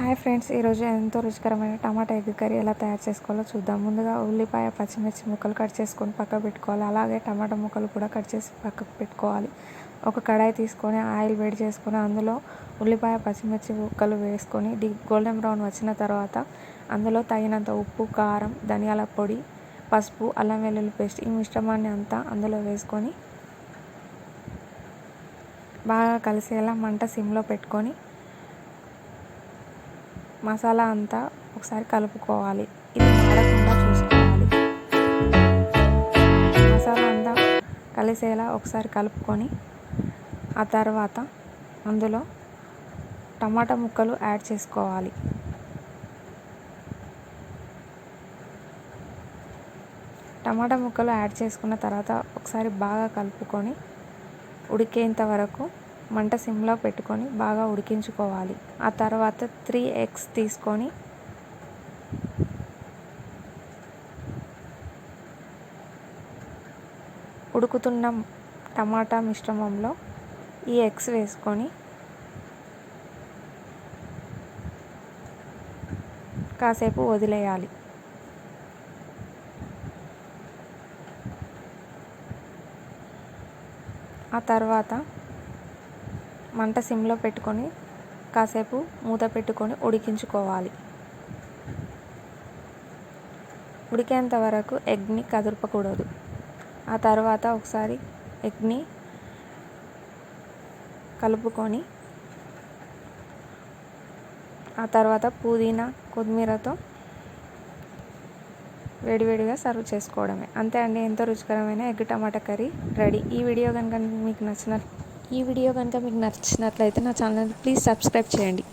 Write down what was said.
Hi friends, ఈరోజు ఎంతో రుచికరమైన టమాటా ఎగ్ కర్రీ ఎలా తయారు చేసుకోవాలో చూద్దాం. ముందుగా ఉల్లిపాయ, పచ్చిమిర్చి ముక్కలు కట్ చేసుకొని పక్కకు పెట్టుకోవాలి. అలాగే టమాటా ముక్కలు కూడా కట్ చేసి పక్కకు పెట్టుకోవాలి. ఒక కడాయి తీసుకొని ఆయిల్ వేడి చేసుకొని అందులో ఉల్లిపాయ, పచ్చిమిర్చి ముక్కలు వేసుకొని గోల్డెన్ బ్రౌన్ వచ్చిన తర్వాత అందులో తగినంత ఉప్పు, కారం, ధనియాల పొడి, పసుపు, అల్లం వెల్లుల్లి పేస్ట్ ఈ మిశ్రమాన్ని అంతా అందులో వేసుకొని బాగా కలిసేలా మంట సిమ్లో పెట్టుకొని మసాలా అంతా ఒకసారి కలుపుకోవాలి. ఇది మాడకుండా చూసుకోవాలి. మసాలా అంతా కలిసేలా ఒకసారి కలుపుకొని ఆ తర్వాత అందులో టమాటా ముక్కలు యాడ్ చేసుకోవాలి. టమాటా ముక్కలు యాడ్ చేసుకున్న తర్వాత ఒకసారి బాగా కలుపుకొని ఉడికేంత వరకు మంట సిమ్లో పెట్టుకొని బాగా ఉడికించుకోవాలి. ఆ తర్వాత 3 ఎగ్స్ తీసుకొని ఉడుకుతున్న టమాటా మిశ్రమంలో ఈ ఎగ్స్ వేసుకొని కాసేపు వదిలేయాలి. ఆ తర్వాత మంట సిమ్లో పెట్టుకొని కాసేపు మూత పెట్టుకొని ఉడికించుకోవాలి. ఉడికేంత వరకు ఎగ్ని కదపకూడదు. ఆ తర్వాత ఒకసారి ఎగ్ని కలుపుకొని ఆ తర్వాత పుదీనా, కొత్తిమీరతో వేడివేడిగా సర్వ్ చేసుకోవడమే. అంతే అండి, ఎంతో రుచికరమైన ఎగ్ టమాటా కర్రీ రెడీ. ఈ వీడియో కనుక మీకు నచ్చినట్లయితే నా ఛానల్ని ప్లీజ్ సబ్స్క్రైబ్ చేయండి.